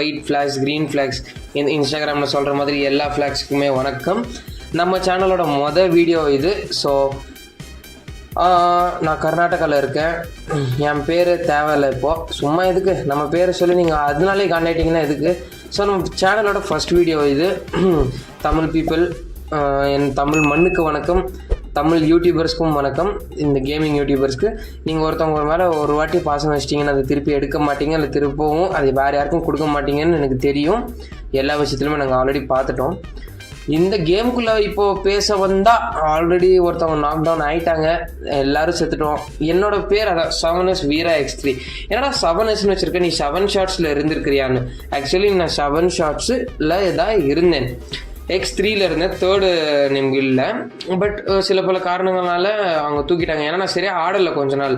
White flax, green flax, இந்த இன்ஸ்டாகிராமில் சொல்கிற மாதிரி எல்லா ஃப்ளாக்ஸுக்குமே வணக்கம். நம்ம சேனலோட வீடியோ இது. ஸோ நான் கர்நாடகாவில் இருக்கேன். என் பேர் தேவையில்லை இப்போது, சும்மா எதுக்கு நம்ம பேரை சொல்லி நீங்கள் அதனாலே காண்டாக்டிங்கன்னா எதுக்கு. ஸோ நம்ம சேனலோட ஃபஸ்ட் வீடியோ இது. தமிழ் பீப்புள், என் தமிழ் மண்ணுக்கு வணக்கம், தமிழ் யூடியூபர்ஸ்க்கும் வணக்கம். இந்த கேமிங் யூடியூபர்ஸ்க்கு நீங்கள் ஒருத்தவங்க மேலே ஒரு வாட்டி பாசம் வச்சிட்டிங்கன்னா அதை திருப்பி எடுக்க மாட்டீங்க, இல்லை திருப்பவும் அது வேறு யாருக்கும் கொடுக்க மாட்டீங்கன்னு எனக்கு தெரியும். எல்லா விஷயத்துலையுமே நாங்கள் ஆல்ரெடி பார்த்துட்டோம். இந்த கேமுக்குள்ளே இப்போது பேச வந்தால் ஆல்ரெடி ஒருத்தவங்க நாக் டவுன் ஆகிட்டாங்க, எல்லோரும் செத்துட்டோம். என்னோடய பேர் அதான் 7S வீரா X3. என்னடா 7Sன்னு வச்சுருக்கேன், நீ 7 ஷார்ட்ஸில் இருந்திருக்கிறியான்னு. ஆக்சுவலி நான் 7 ஷார்ட்ஸில் தான் இருந்தேன், X3ல இருந்தேன், தேர்டு நிமில். பட் சில பல காரணங்களால் அவங்க தூக்கிட்டாங்க. ஏன்னா நான் சரியாக ஆடலை கொஞ்ச நாள்.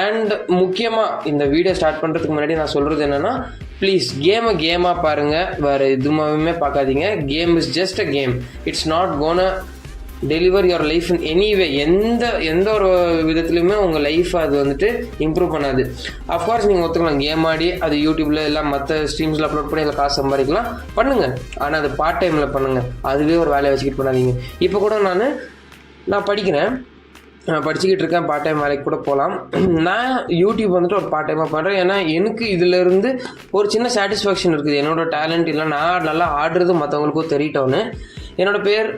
அண்ட் முக்கியமாக இந்த வீடியோ ஸ்டார்ட் பண்ணுறதுக்கு முன்னாடி நான் சொல்கிறது என்னென்னா, ப்ளீஸ் கேமாக பாருங்கள், வேறு எதுவுமே பார்க்காதீங்க. Game is just a game. It's not gonna deliver your life in anyway. எந்த ஒரு விதத்துலையுமே உங்கள் லைஃப்பை அது வந்துட்டு இம்ப்ரூவ் பண்ணாது. அஃப்கோர்ஸ் நீங்கள் ஒத்துக்கலாம், கேம் ஆடி அது யூடியூப்பில் எல்லாம் மற்ற ஸ்ட்ரீம்ஸில் அப்லோட் பண்ணி அதில் காசு சம்பாதிக்கலாம், பண்ணுங்கள். ஆனால் அது பார்ட் டைமில் பண்ணுங்கள், அதுவே ஒரு வேலையை வச்சுக்கிட்டு பண்ணாதீங்க. இப்போ கூட நான் படிச்சுக்கிட்டு இருக்கேன், பார்ட் டைம் வேலைக்கு கூட போகலாம். நான் யூடியூப் வந்துட்டு ஒரு பார்ட் டைமாக பண்ணுறேன். ஏன்னா எனக்கு இதிலேருந்து ஒரு சின்ன சாட்டிஸ்ஃபேக்ஷன் இருக்குது. என்னோடய டேலண்ட் இல்லை, நான் நல்லா ஆடுறது மற்றவங்களுக்கும் தெரியட்டோன்னு. என்னோடய பேர்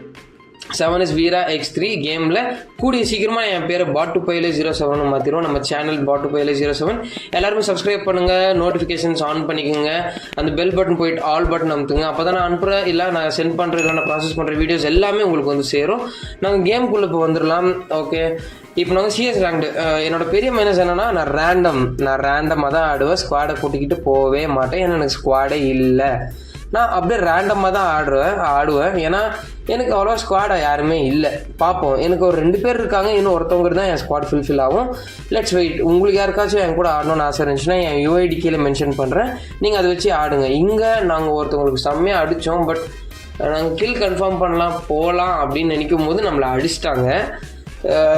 7S வீரா X3. கேமில் கூடிய சீக்கிரமாக என் பேரை bot2pile07 மாற்றிடுவோம். நம்ம சேனல் bot2pile07. எல்லாருமே சப்ஸ்கிரைப் பண்ணுங்கள், நோட்டிஃபிகேஷன்ஸ் ஆன் பண்ணிக்கோங்க, அந்த பெல் பட்டன் போயிட்டு ஆல் பட்டன் அமுத்துங்க. அப்போ தான் நான் அனுப்புகிற இல்லை நான் சென்ட் பண்ணுற இல்லை நான் ப்ராசஸ் பண்ணுற வீடியோஸ் எல்லாமே உங்களுக்கு வந்து சேரும். நாங்கள் கேமுக்குள்ளே இப்போ வந்துடலாம். ஓகே, இப்போ நாங்கள் CS ரேங்க்டு. என்னோடய பெரிய மைனஸ் என்னென்னா, நான் ரேண்டமாக தான் ஆடுவேன், ஸ்குவாடை கூட்டிக்கிட்டு போகவே மாட்டேன். ஏன்னா எனக்கு ஸ்குவாடே இல்லை. நான் அப்படியே ரேண்டமாக தான் ஆடுவேன். ஏன்னா எனக்கு அவ்வளோ ஸ்குவாடாக யாருமே இல்லை. பார்ப்போம், எனக்கு ஒரு 2 பேர் இருக்காங்க, இன்னும் ஒருத்தவங்க தான் என் ஸ்குவாட் ஃபுல்ஃபில் ஆகும். Let's wait. உங்களுக்கு யாருக்காச்சும் என் கூட ஆடணும்னு ஆசை இருந்துச்சுன்னா என் UID கீழே மென்ஷன் பண்ணுறேன், நீங்கள் அதை வச்சு ஆடுங்க. இங்கே நாங்கள் ஒருத்தவங்களுக்கு செம்மையாக அடித்தோம். பட் நாங்கள் கில் கன்ஃபார்ம் போகலாம் அப்படின்னு நினைக்கும் போது நம்மளை அடிச்சிட்டாங்க.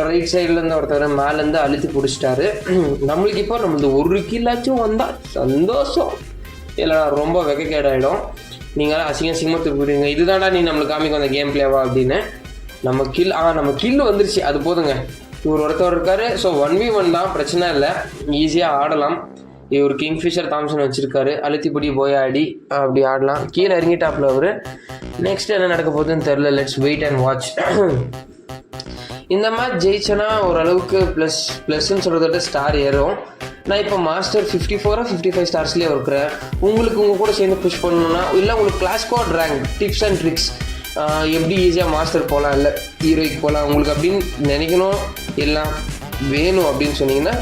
ரைட் சைட்லேருந்து ஒருத்தர் மேலேருந்து அழுத்தி பிடிச்சிட்டாரு. நம்மளுக்கு இப்போ நம்மளது ஒரு கில்லாச்சும் வந்தால் சந்தோஷம், இல்லை ரொம்ப வெக்கைக்கேடாயிடும். நீங்களாம் அசிங்கமாக திருப்பிடுவீங்க, இதுதான்டா நீ நம்மளுக்கு காமிக்க வந்த கேம் பிளேவா அப்படின்னு. நம்ம கில் வந்துருச்சு, அது போதுங்க. ஒருத்தர் இருக்காரு. ஸோ 1v1 தான், பிரச்சனை இல்லை, ஈஸியாக ஆடலாம். இவர் கிங்ஃபிஷர் தாம்சன் வச்சுருக்காரு, அழுத்திப்படி போய் அப்படி ஆடலாம். கீழே இறங்கிட்டாப்புல அவர். நெக்ஸ்ட் என்ன நடக்க போகுதுன்னு தெரில. Let's wait and watch. இந்த மேட்ச் ஜெயிச்சேன்னா ஓரளவுக்கு ப்ளஸ்ன்னு சொல்கிறத விட ஸ்டார் ஏறும். நான் இப்போ மாஸ்டர் 54 55 ஸ்டார்ஸ்லேயே இருக்கிறேன். உங்களுக்கு உங்கள் கூட சேர்ந்து புஷ் பண்ணணுன்னா, இல்லை உங்களுக்கு class squad rank tips and tricks எப்படி ஈஸியாக மாஸ்டர் போகலாம், இல்லை ஹீரோய்க்கு போகலாம், உங்களுக்கு அப்படின்னு நினைக்கணும், எல்லாம் வேணும் அப்படின்னு சொன்னீங்கன்னா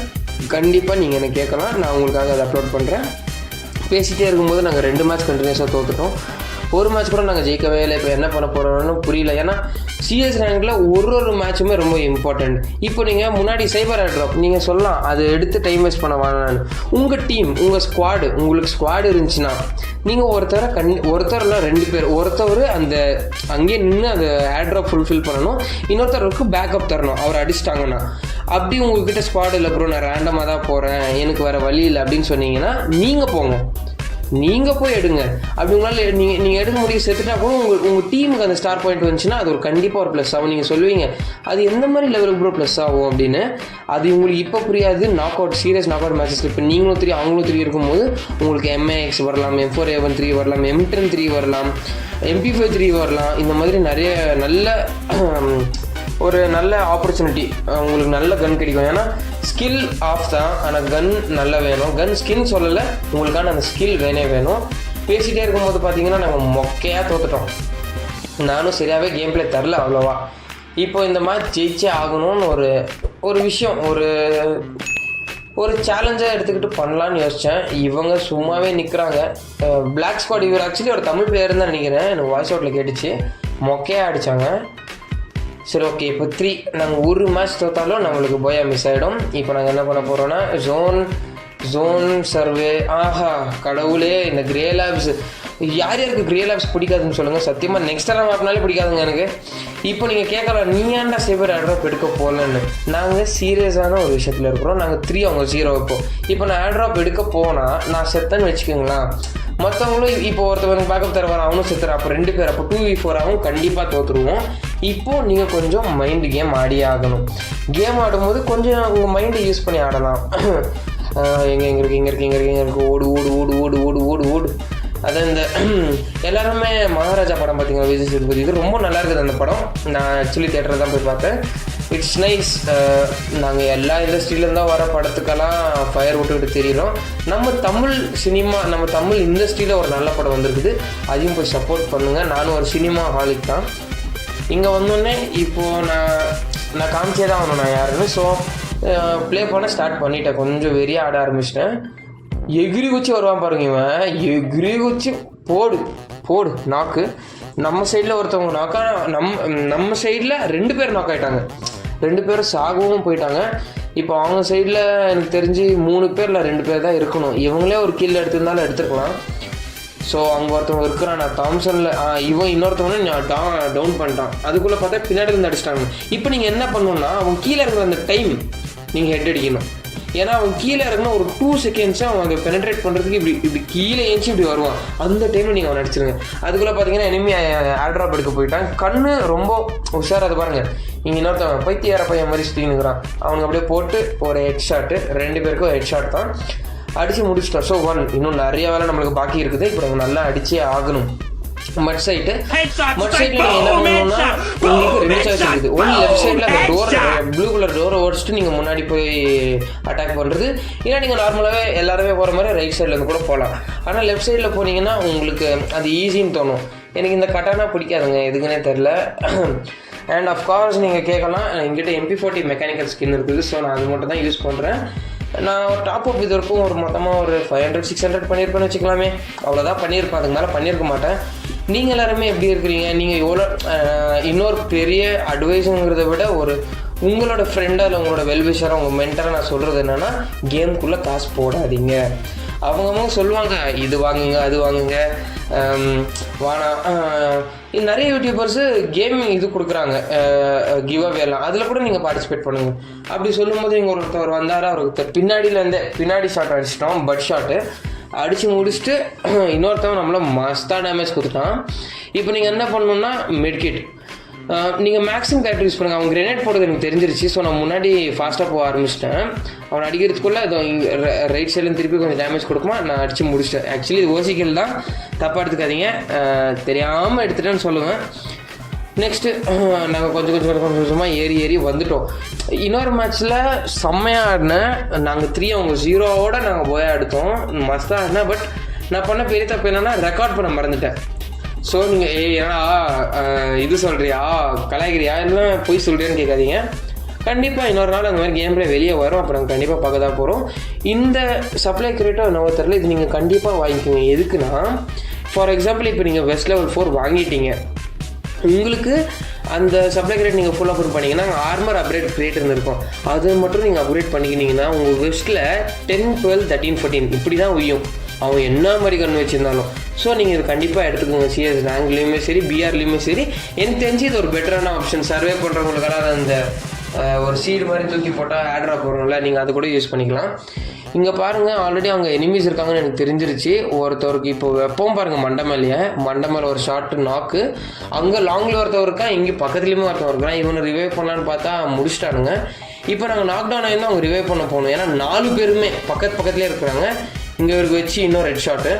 கண்டிப்பாக நீங்கள் எனக்கு கேட்கலாம். நான் உங்களுக்காக அதை அப்லோட் பண்ணுறேன். பேசிகிட்டே இருக்கும்போது நாங்கள் 2 மேட்ச் கண்டினியூஸாக தோற்றுட்டோம். ஒரு மேட்ச் கூட நாங்கள் ஜெயிக்கவே இல்லை. இப்போ என்ன பண்ண போகிறோம்னு புரியல. ஏன்னா CS ரேங்கில் ஒரு மேட்சுமே ரொம்ப இம்பார்ட்டண்ட். இப்போ நீங்கள் முன்னாடி சைபர் ஆட்ராப் நீங்கள் சொல்லலாம், அது எடுத்து டைம் வேஸ்ட் பண்ண வேணான்னு. உங்கள் டீம், உங்கள் ஸ்குவாடு, உங்களுக்கு ஸ்குவாடு இருந்துச்சுன்னா நீங்கள் ஒருத்தர் இல்லை 2 பேர், ஒருத்தர் அந்த அங்கேயே நின்று அந்த ஆட்ராப் ஃபுல்ஃபில் பண்ணணும், இன்னொருத்தருக்கு பேக்கப் தரணும் அவர் அடிச்சிட்டாங்கன்னா. அப்படி உங்கள்கிட்ட ஸ்குவாடு இல்லை ப்ரோ, நான் ரேண்டமாக தான் போகிறேன், எனக்கு வேறு வழி இல்லை அப்படின்னு சொன்னீங்கன்னா நீங்கள் போங்க, நீங்கள் போய் எடுங்க. அப்படி உங்களால் நீங்கள் எடுக்க முடியும், செத்துட்டா கூட உங்கள் டீமுக்கு அந்த ஸ்டார் பாயிண்ட் வந்துச்சுன்னா அது ஒரு கண்டிப்பாக ஒரு ப்ளஸ் ஆகும். நீங்கள் சொல்லுவீங்க அது எந்த மாதிரி லெவலுக்கு ப்ரோ ப்ளஸ் ஆகும் அப்படின்னு. அது உங்களுக்கு இப்போ புரியாது. சீரியஸ் நாக் அவுட் மேட்சஸ் இப்போ நீங்களும் 3 அவங்களும் 3 இருக்கும்போது உங்களுக்கு MAX வரலாம், M4A13 வரலாம், M10 வரலாம், MP53 வரலாம். இந்த மாதிரி நிறைய ஒரு நல்ல ஆப்பர்ச்சுனிட்டி, உங்களுக்கு நல்ல கன் கிடைக்கும். ஏன்னா ஸ்கில் ஆஃப் தான், ஆனால் கன் நல்லா வேணும். கன் ஸ்கின் சொல்லலை, உங்களுக்கான அந்த ஸ்கில் வேணும். பேசிகிட்டே இருக்கும்போது பார்த்தீங்கன்னா நாங்கள் மொக்கையாக தோற்றுட்டோம். நானும் சரியாகவே கேம் பிளே தரல அவ்வளோவா. இப்போ இந்த மாதிரி ஜெயிச்சே ஆகணும்னு ஒரு விஷயம், ஒரு சேலஞ்சாக எடுத்துக்கிட்டு பண்ணலான்னு யோசித்தேன். இவங்க சும்மாவே நிற்கிறாங்க. பிளாக் ஸ்குவாட், இவர் ஆக்சுவலி ஒரு தமிழ் பிளேயர் தான் நினைக்கிறேன், எனக்கு வாய்ஸ் அவுட்டில் கேட்டுச்சு. மொக்கையாக அடித்தாங்க. சரி, ஓகே. இப்போ 3 நாங்கள் ஒரு மேட்ச் தோற்றாலும் நம்மளுக்கு போயா மிஸ் ஆகிடும். இப்போ நாங்கள் என்ன பண்ண போகிறோன்னா ஜோன் சர்வே. ஆஹா கடவுளே, இந்த கிரே லேப்ஸ் யாருக்கு கிரே லேப்ஸ் பிடிக்காதுன்னு சொல்லுங்கள். சத்தியமாக நெக்ஸ்ட் டைம் ஆட்டினாலே பிடிக்காதுங்க எனக்கு. இப்போ நீங்கள் கேட்கலாம், நீ ஏன்டா சைபர் ஆட்ராப் எடுக்க போகலன்னு. நாங்கள் சீரியஸான ஒரு விஷயத்தில் இருக்கிறோம். நாங்கள் 3 அவங்க 0 வைப்போம். இப்போ நான் ஆட்ராப் எடுக்க போனால் நான் செத்தன்னு வச்சுக்கோங்களேன், மற்றவங்களும் இப்போ ஒருத்தவங்க பேக்கப் தருவார், அவனும் செத்துறான், அப்போ 2 பேர், அப்போ 2v4 ஆகும், கண்டிப்பாக தோற்றுருவோம். இப்போது நீங்கள் கொஞ்சம் மைண்டு கேம் ஆடியே ஆகணும். கேம் ஆடும்போது கொஞ்சம் உங்கள் மைண்டை யூஸ் பண்ணி ஆடலாம். எங்கே இருக்கு ஓடு ஓடு ஓடு ஓடு ஓடு ஓடு ஓடு. அது இந்த எல்லாருமே மகாராஜா படம் பார்த்தீங்கன்னா விஜய் சேதுபதி, இது ரொம்ப நல்லா இருக்குது அந்த படம். நான் ஆக்சுவலி தேட்டரில் தான் போய் பார்த்தேன். It's nice. நாங்கள் எல்லா இண்டஸ்ட்ரியிலேருந்து வர படத்துக்கெல்லாம் ஃபயர் விட்டுக்கிட்டு தெரியிறோம். நம்ம தமிழ் சினிமா, நம்ம தமிழ் இண்டஸ்ட்ரியில் ஒரு நல்ல படம் வந்திருக்குது, அதையும் போய் சப்போர்ட் பண்ணுங்கள். நானும் ஒரு சினிமா ஹாலிக் தான். இங்கே வந்தோடனே இப்போது நான் காமிச்சே தான் வரணும் நான் யாருன்னு. ஸோ ப்ளே பண்ண ஸ்டார்ட் பண்ணிட்டேன். கொஞ்சம் வெறியாக ஆட ஆரம்பிச்சிட்டேன். எகிரி குச்சி வருவான் பாருங்க இவன், எகிரி குச்சி போடு நாக்கு. நம்ம சைடில் ஒருத்தவங்க நாக்கா, நம்ம சைடில் 2 பேர் நாக் ஆகிட்டாங்க, 2 பேரும் சாகவும் போயிட்டாங்க. இப்போ அவங்க சைடில் எனக்கு தெரிஞ்சு 3 பேரில் 2 பேர் தான் இருக்கணும். இவங்களே ஒரு கீழே எடுத்திருந்தாலும் எடுத்துருக்கலாம். ஸோ அங்கே ஒருத்தவங்க இருக்கிறான், நான் தாம்சனில் இவன் இன்னொருத்தவனே நான் டவுன் பண்ணிட்டான். அதுக்குள்ளே பார்த்தா பின்னாடி இருந்து அடிச்சிட்டாங்க. இப்போ நீங்கள் என்ன பண்ணணுன்னா, அவன் கீழே இருக்கிற அந்த டைம் நீங்கள் ஹெட் அடிக்கணும். ஏன்னா அவன் கீழே இருக்குன்னா ஒரு 2 செகண்ட்ஸை அவன் அதை பெனட்ரேட் பண்ணுறதுக்கு இப்படி கீழே ஏஞ்சி இப்படி வருவான். அந்த டைமில் நீங்கள் அவன் அடிச்சிருங்க. அதுக்குள்ளே பார்த்தீங்கன்னா எனிமி ஏர்ட்ராப் எடுக்க போயிட்டான். கண்ணு ரொம்ப உஷாராக பாருங்கள். இங்கே இன்னொருத்தவன் பைத்தியார பையன் மாதிரி சுற்றினுக்கிறான். அவனுக்கு அப்படியே போட்டு ஒரு ஹெட் ஷாட்டு, 2 பேருக்கும் ஹெட் ஷாட் தான் அடித்து முடிச்சிட்டோம். ஸோ 1 இன்னும் நிறைய வேலை நம்மளுக்கு பாக்கி இருக்குது. இப்போ நம்ம நல்லா அடிச்சே ஆகணும். மட் சைட்டில் நீங்கள் என்ன பண்ணணும்னா, உங்களுக்கு 2 சாய்ஸ் இருக்குது. ஒன்று லெஃப்ட் சைடில் அந்த டோர், ப்ளூ கலர் டோரை உடச்சிட்டு நீங்கள் முன்னாடி போய் அட்டாக் பண்ணுறது. ஏன்னா நீங்கள் நார்மலாகவே எல்லாருமே போகிற மாதிரி ரைட் சைட்லேருந்து கூட போகலாம். ஆனால் லெஃப்ட் சைடில் போனீங்கன்னா உங்களுக்கு அது ஈஸின்னு தோணும். எனக்கு இந்த கட்டானா பிடிக்காதுங்க, எதுக்குன்னே தெரில. அண்ட் அஃப்கோர்ஸ் நீங்கள் கேட்கலாம், என்கிட்ட MP40 மெக்கானிக்கல் ஸ்கின் இருக்குது. ஸோ நான் அது மட்டும் தான் யூஸ் பண்ணுறேன். நான் ஒரு டாப் அப் இது இருக்கும், ஒரு மொத்தமாக ஒரு 500-600 பண்ணியிருப்பேன்னு வச்சுக்கலாமே. அவ்வளோதான் பண்ணியிருப்பேன், அதுக்கு மேலே பண்ணியிருக்க மாட்டேன். நீங்கள் எல்லாருமே எப்படி இருக்கிறீங்க? நீங்கள் எவ்வளோ இன்னொரு பெரிய அட்வைஸுங்கிறத விட ஒரு உங்களோட ஃப்ரெண்டாக இல்லை உங்களோட வெல்விஷராக உங்கள் மென்டராக நான் சொல்கிறது என்னென்னா, கேமுக்குள்ளே காசு போடாதீங்க. அவங்க சொல்லுவாங்க இது வாங்குங்க அது வாங்குங்க வேணாம். நிறைய யூடியூபர்ஸு கேமிங் இது கொடுக்குறாங்க, கிவ் அவே எல்லாம், அதில் கூட நீங்கள் பார்ட்டிசிபேட் பண்ணுங்கள். அப்படி சொல்லும்போது இங்கே ஒருத்தவர் வந்தார், அவருக்கு பின்னாடி ஷாட் அடிச்சிட்டோம், பட் ஷாட்டு அடித்து முடிச்சுட்டு இன்னொருத்தவன் நம்மளை மஸ்தாக டேமேஜ் கொடுத்துட்டான். இப்போ நீங்கள் என்ன பண்ணணுன்னா, மெட்கிட் நீங்கள் மேக்ஸிமம் கேரக்டர் யூஸ் பண்ணுங்கள். அவன் கிரெனேட் போடுறது எனக்கு தெரிஞ்சிருச்சு. ஸோ நான் முன்னாடி ஃபாஸ்ட்டாக போக ஆரம்பிச்சிட்டேன். அவன் அடிக்கிறதுக்குள்ளே அது ரைட் சைட்லேருந்து திருப்பி கொஞ்சம் டேமேஜ் கொடுக்குமா, நான் அடித்து முடிச்சிட்டேன். ஆக்சுவலி இது ஓசிக்கல் தான், தப்பாக எடுத்துக்காதீங்க, தெரியாமல் எடுத்துட்டேன்னு சொல்லுவேன். நெக்ஸ்ட்டு நாங்கள் கொஞ்சமாக ஏறி வந்துட்டோம். இன்னொரு மேட்ச்சில் செம்மையாக ஆடினேன். நாங்கள் 3 அவங்க 0வோட நாங்கள் போய் எடுத்தோம், மஸ்தாக ஆடினேன். பட் நான் பண்ண பெரிய தப்பு என்னென்னா, ரெக்கார்ட் பண்ண மறந்துட்டேன். ஸோ நீங்கள் ஏன்னா இது சொல்கிறியா கலாய்கிறியா எல்லாம் போய் சொல்கிறேன்னு கேட்காதீங்க. கண்டிப்பாக இன்னொரு நாள் அந்த மாதிரி கேம் பிளே வெளியே வரும், அப்போ நாங்கள் கண்டிப்பாக பார்க்க தான் போகிறோம். இந்த சப்ளை கிரியேட்டர் என்னவோ தெரியல, இது நீங்கள் கண்டிப்பாக வாங்கிக்கோங்க. எதுக்குன்னா, ஃபார் எக்ஸாம்பிள் இப்போ நீங்கள் வெஸ்ட் லெவல் 4 வாங்கிட்டீங்க, உங்களுக்கு அந்த சப்ளை கிரேட் நீங்கள் ஃபுல் அப்ரூவ் பண்ணிங்கன்னா ஆர்மர் அப்கிரேட் கிரியேட்டர்னு இருக்கும், அது மட்டும் நீங்கள் அப்கிரேட் பண்ணிக்கினீங்கன்னா உங்கள் வெஸ்ட்டில் 10, 12, 13, 14 இப்படி தான் உய்யும், அவன் என்ன மாதிரி கன்று வச்சுருந்தாலும். ஸோ நீங்கள் இது கண்டிப்பாக எடுத்துக்கோங்க. சிஎஸ் ரேங்க்லேயுமே சரி, பிஆர்லேயுமே சரி. எனக்கு தெரிஞ்சு இது ஒரு பெட்டரான ஆப்ஷன். சர்வே பண்ணுறவங்களுக்கெல்லாம் அந்த ஒரு சீடு மாதிரி தூக்கி போட்டால் ஆட்ராப் வரும்ல, நீங்கள் அது கூட யூஸ் பண்ணிக்கலாம். இங்கே பாருங்கள், ஆல்ரெடி அவங்க எனிமீஸ் இருக்காங்கன்னு எனக்கு தெரிஞ்சிருச்சு. ஒருத்தவருக்கு இப்போ எப்பவும் பாருங்கள் மண்டை மேலே ஒரு ஷார்ட் நாக்கு, அங்கே லாங்கில் ஒருத்தவர் இருக்கா, இங்கே பக்கத்துலேயுமே ஒருத்தவர் இருக்கான். இவனை ரிவைவ் பண்ணலான்னு பார்த்தா முடிச்சிட்டானுங்க. இப்போ நாங்கள் நாக் டவுன் ஆகிருந்தால் அவங்க ரிவைவ் பண்ண போகணும், ஏன்னா 4 பேருமே பக்கத்துலேயே இருக்கிறாங்க. இங்கே இவருக்கு வச்சு இன்னொரு ரெட் ஷாட்டு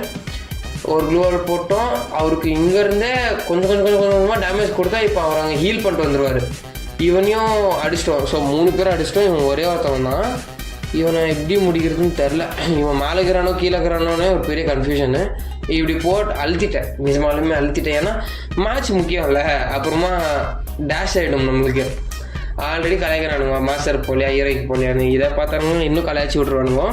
ஒரு க்ளூவால் போட்டோம். அவருக்கு இங்கேருந்தே கொஞ்சமாக டேமேஜ் கொடுத்தா இப்போ அவர் அங்கே ஹீல் பண்ணிட்டு வந்துடுவார். இவனையும் அடிச்சிட்டோம். ஸோ 3 பேரும் அடிச்சிட்டோம். இவன் ஒரே ஒருத்தவன் தான். இவனை எப்படி முடிக்கிறதுன்னு தெரில. இவன் மேலே இருக்கிறானோ கீழே இருக்கிறானோன்னு ஒரு பெரிய கன்ஃபியூஷனு. இப்படி போட்டு அழுத்திட்டேன், நிஜமாலுமே அழுத்திட்டேன். ஏன்னா மேட்ச் முக்கியம்ல, அப்புறமா டேஷ் ஆகிடும் நம்மளுக்கு. ஆல்ரெடி கலாய்க்கிறானுங்க, மாஸ்டர் போலியா ஹீரோய்க்கு போலியான்னு. இதை பார்த்தானுங்க இன்னும் கலாய்ச்சி விட்ருவானுங்க.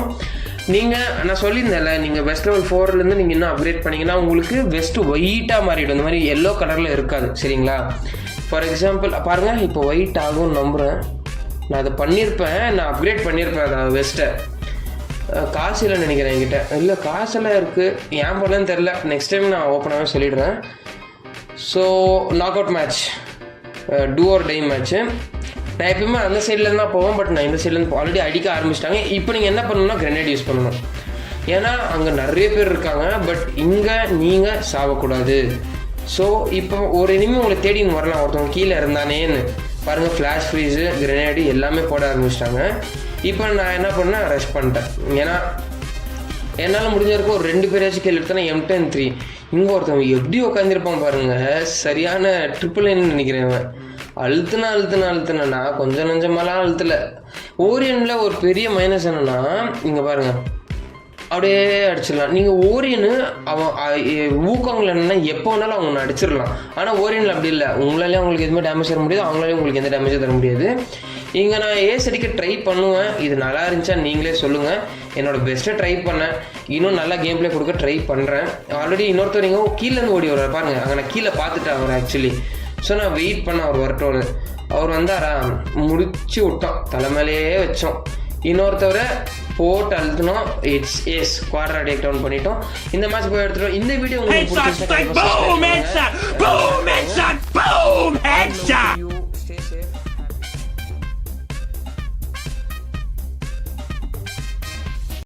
நான் சொல்லியிருந்தேன்ல, நீங்கள் வெஸ்ட் லெவல் 4லேருந்து நீங்கள் இன்னும் அப்கிரேட் பண்ணிங்கன்னா உங்களுக்கு வெஸ்ட்டு ஒயிட்டாக மாறிடும். இந்த மாதிரி எல்லோ கலரில் இருக்காது, சரிங்களா? ஃபார் எக்ஸாம்பிள் பாருங்கள், இப்போ ஒயிட் ஆகும்னு நம்புகிறேன். நான் அதை பண்ணியிருப்பேன், நான் அப்கிரேட் பண்ணியிருப்பேன் அதை வெஸ்ட்டை. காசு இல்லைன்னு நினைக்கிறேன் என்கிட்ட. இல்லை காசெல்லாம் இருக்குது, ஏன் பண்ணலன்னு தெரில. நெக்ஸ்ட் டைம் நான் ஓப்பனாகவே சொல்லிடுறேன். So knock out match, do or die match. நான் எப்பயுமே அந்த சைட்லேருந்து தான் போவேன், பட் நான் இந்த சைட்லேருந்து ஆல்ரெடி அடிக்க ஆரம்பிச்சிட்டாங்க. இப்போ நீங்கள் என்ன பண்ணணும்னா கிரெனேட் யூஸ் பண்ணணும். ஏன்னா அங்கே நிறைய பேர் இருக்காங்க, பட் இங்கே நீங்கள் சாகக்கூடாது. ஸோ இப்போ ஒரு இனிமே உங்களை தேடின்னு வரலாம், ஒருத்தவங்க கீழே இருந்தானேன்னு பாருங்கள். ஃப்ளாஷ் ஃப்ரீஸு, கிரெனேடு எல்லாமே போட ஆரம்பிச்சிட்டாங்க. இப்போ நான் என்ன பண்ணேன், ரஷ் பண்ணிட்டேன். ஏன்னா என்னால் முடிஞ்ச வரைக்கும் ஒரு 2 பேராச்சும் கீழே எடுத்தேன்னா M10-3. இங்கே ஒருத்தவங்க எப்படி உட்காந்துருப்பான் பாருங்கள், சரியான ட்ரிபிள் லைன்னு நினைக்கிறேன். அழுத்துனா கொஞ்சம் நஞ்சமெல்லாம் அழுத்தலை. ஓரியனில் ஒரு பெரிய மைனஸ் என்னென்னா, இங்கே பாருங்கள் அப்படியே அடிச்சிடலாம். நீங்கள் ஓரியனு அவன் ஊக்கங்கள் என்னென்னா எப்போ வேணாலும் அவங்க அடிச்சிடலாம். ஆனால் ஓரியனில் அப்படி இல்லை, உங்களாலே அவங்களுக்கு எதுவுமே டேமேஜ் தர முடியாது, அவங்களாலே உங்களுக்கு எந்த டேமேஜும் தர முடியாது. இங்கே நான் ஏஸ் அடிக்க ட்ரை பண்ணுவேன். இது நல்லா இருந்துச்சா நீங்களே சொல்லுங்கள். என்னோடய பெஸ்ட்டை ட்ரை பண்ணேன், இன்னும் நல்லா கேம் பிளே கொடுக்க ட்ரை பண்ணுறேன். ஆல்ரெடி இன்னொருத்தவங்க கீழேருந்து ஓடி வருவார் பாருங்கள், அங்கே நான் கீழே பார்த்துட்டேன் அவர் ஆக்சுவலி. ஸோ நான் வெயிட் பண்ணேன் அவர் வரட்டோன்னு. அவர் வந்தாரா, முடிச்சு விட்டோம், தலைமையிலேயே வச்சோம். இன்னொருத்தவரை போட்டு அழுத்தணும். எஸ் குவாட்ரா டேக் டவுன் பண்ணிட்டோம். இந்த மேட்ச் போய் எடுத்துட்டோம். இந்த வீடியோ உங்களுக்கு பிடிச்சிருந்தா